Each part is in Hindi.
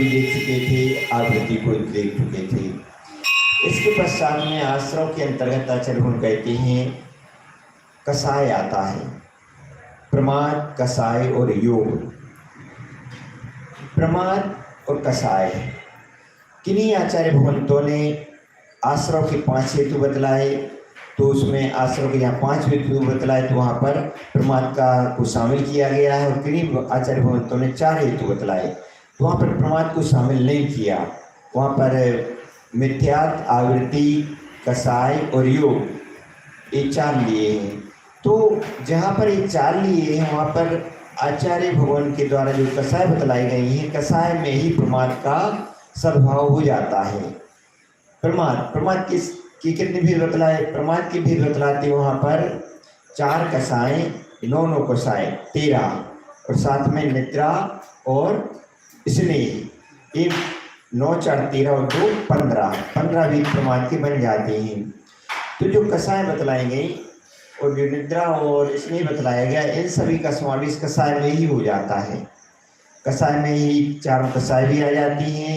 देख चुके थे, आवृत्ति को देख चुके थे। इसके पश्चात में आश्रव के अंतर्गत आचार्य गुण कहते हैं कसाय आता है, प्रमाद, कसाय और योग। प्रमाद और कसाय किन्हीं आचार्य भगवंतों ने आश्रव के 5 हेतु बतलाए, तो उसमें आश्रव के यहाँ 5 हेतु बतलाए तो वहाँ पर प्रमाद का को शामिल किया गया है, और किन्हीं आचार्य भगवंतों ने 4 हेतु बतलाए तो वहाँ पर प्रमाद को शामिल नहीं किया। वहाँ पर मिथ्यात्व, आवृत्ति, कसाय और योग ये 4 लिए हैं। तो जहाँ पर ये 4 लिए हैं वहाँ पर आचार्य भगवान के द्वारा जो कसाय बतलाई गई हैं, कसाय में ही प्रमाद का सद्भाव हो जाता है। प्रमाद की कितनी भी बतलाए, प्रमाद की भी बतलाते वहाँ पर 4 कसाय, 9 कसाय 13, और साथ में निद्रा और स्नेह, ये 9 4 13 और 2 15 भी प्रमाद के बन जाते हैं। तो जो कसाय बतलाई गई और जो निद्रा और स्नेह बतलाया गया, इन सभी का समावेश कसाय में ही हो जाता है। कसाय में ही 4 कसाय भी आ जाती हैं,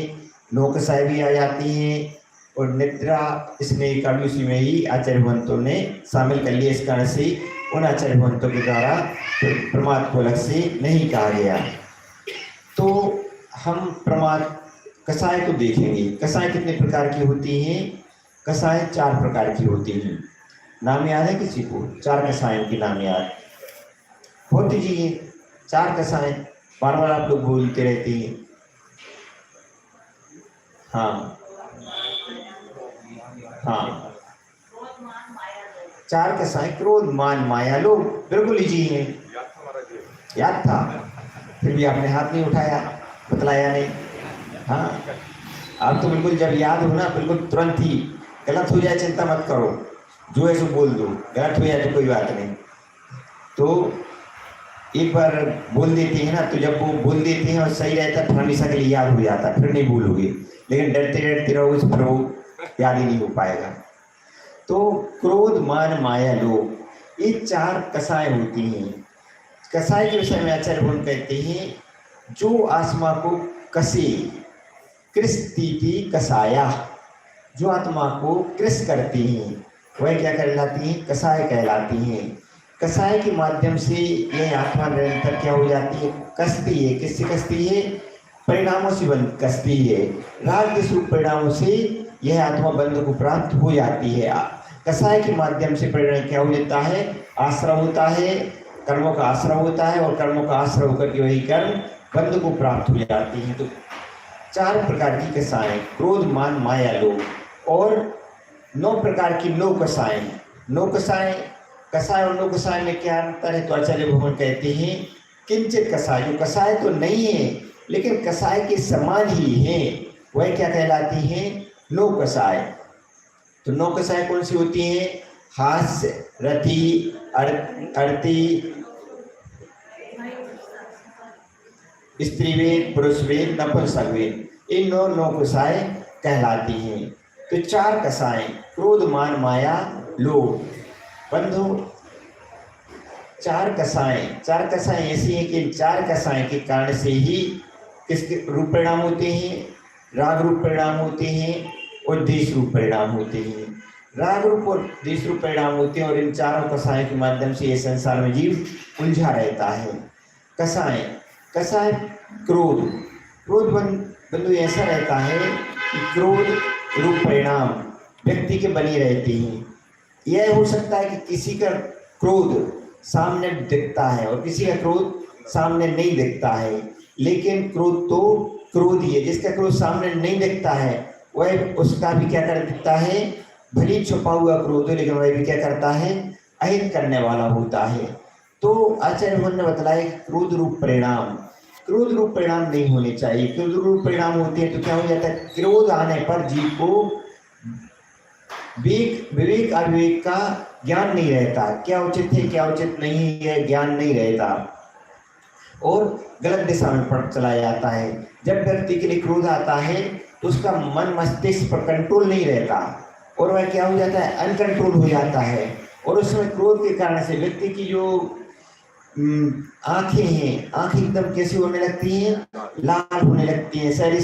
9 कसाय भी आ जाती हैं, और निद्रा स्नेह का भी उसी में ही आचार्य भगवंतों ने शामिल कर लिया। इस कारण से उन आचार्य भगवंतों के द्वारा प्रमाद को अलग से नहीं कहा गया। तो हम प्रमाद कसाय को देखेंगे। कसाय कितने प्रकार की होती हैं? कसाय 4 प्रकार की होती हैं। नाम याद है किसी को? 4 कसायों के नाम याद हो दीजिए। 4 कसाय बार बार आप लोग बोलते रहते हैं। हाँ हाँ, 4 कसाय क्रोध, मान, माया, लोभ। बिल्कुल लीजिए, याद था, फिर भी आपने हाथ नहीं उठाया, बतलाया नहीं। हाँ, आप तो बिल्कुल जब याद हो ना बिल्कुल तुरंत ही, गलत हो जाए चिंता मत करो, जो है सो बोल दो, गलत हो जाए तो कोई बात नहीं। तो एक बार बोल देते हैं ना, तो जब वो बोल देते हैं और सही रहता है तो हमेशा के लिए याद हो जाता है, फिर नहीं भूलोगे। लेकिन डरते डरते रहोगे तो फिर वो याद ही नहीं हो पाएगा। तो क्रोध, मान, माया, लोभ, ये 4 कसाय होती हैं। कसाय के विषय में आचार्य भगवान कहते हैं जो आत्मा को कसे, कृष्टीति कसाया, जो आत्मा को कृष करती हैं वह क्या कहलाती हैं? कसाय कहलाती हैं। कसाय के माध्यम से यह आत्मा निरंतर क्या हो जाती है? कसती है। किससे कसती है? परिणामों से कसती है। राग के स्वरूप परिणामों से यह आत्मा बंध को प्राप्त हो जाती है। कसाय के माध्यम से परिणाम क्या हो जाता है? आश्रव होता है, कर्मों का आश्रव होता है, और कर्मों का आश्रव होकर के वही कर्म बंध को प्राप्त हो जाती है। तो 4 प्रकार की कसाएं, क्रोध, मान, माया, लोभ, और 9 प्रकार की 9 कसाएं। 9 कसाएं, कसाय और 9 कसाय में क्या अंतर है? तो आचार्य भगवान कहते हैं किंचित कसाय, जो कसाय तो नहीं है लेकिन कसाय के समान ही है, वह क्या कहलाती है? 9 कसाय। तो 9 कसाय कौन सी होती हैं? हास्य, रति, अर्ति, स्त्रीवेद, पुरुषवेद, नपुंसकवेद, इन 9 कसाय कहलाती हैं। तो 4 कसाएं, क्रोध, मान, माया, लोभ। बंधु, 4 कसाएं ऐसी हैं कि 4 कसाएं के कारण से ही किसके रूप परिणाम होते हैं? राग रूप परिणाम होते हैं और देश रूप परिणाम होते हैं। राग रूप और देश रूप परिणाम होते हैं, और इन 4 कसायों के माध्यम से ये संसार में जीव उलझा रहता है। कसाय क्रोध बंधु ऐसा रहता है कि क्रोध रूप परिणाम व्यक्ति के बने रहते हैं। यह हो सकता है कि किसी का क्रोध सामने दिखता है और किसी का क्रोध सामने नहीं दिखता है, लेकिन क्रोध तो क्रोध ही है। जिसका क्रोध सामने नहीं दिखता है वह उसका भी क्या कर दिखता है? भले छुपा हुआ क्रोध है लेकिन वह भी क्या करता है? अहित करने वाला होता है। तो आचार्य भगवान ने बताया क्रोध रूप परिणाम, क्रोध रूप परिणाम नहीं होने चाहिए। क्रोध रूप परिणाम होते हैं तो क्या हो जाता है? क्रोध आने पर जीव को विवेक अविवेक का ज्ञान नहीं रहता, क्या उचित है क्या उचित नहीं है ज्ञान नहीं रहता, और गलत दिशा में पड़ चला जाता है। जब व्यक्ति के लिए क्रोध आता है तो उसका मन मस्तिष्क पर कंट्रोल नहीं रहता, और वह क्या हो जाता है? अनकंट्रोल हो जाता है। और उसमें क्रोध के कारण से व्यक्ति की जो आंखें हैं, आंखें एकदम कैसी होने लगती हैं, लाल होने लगती हैं, सारी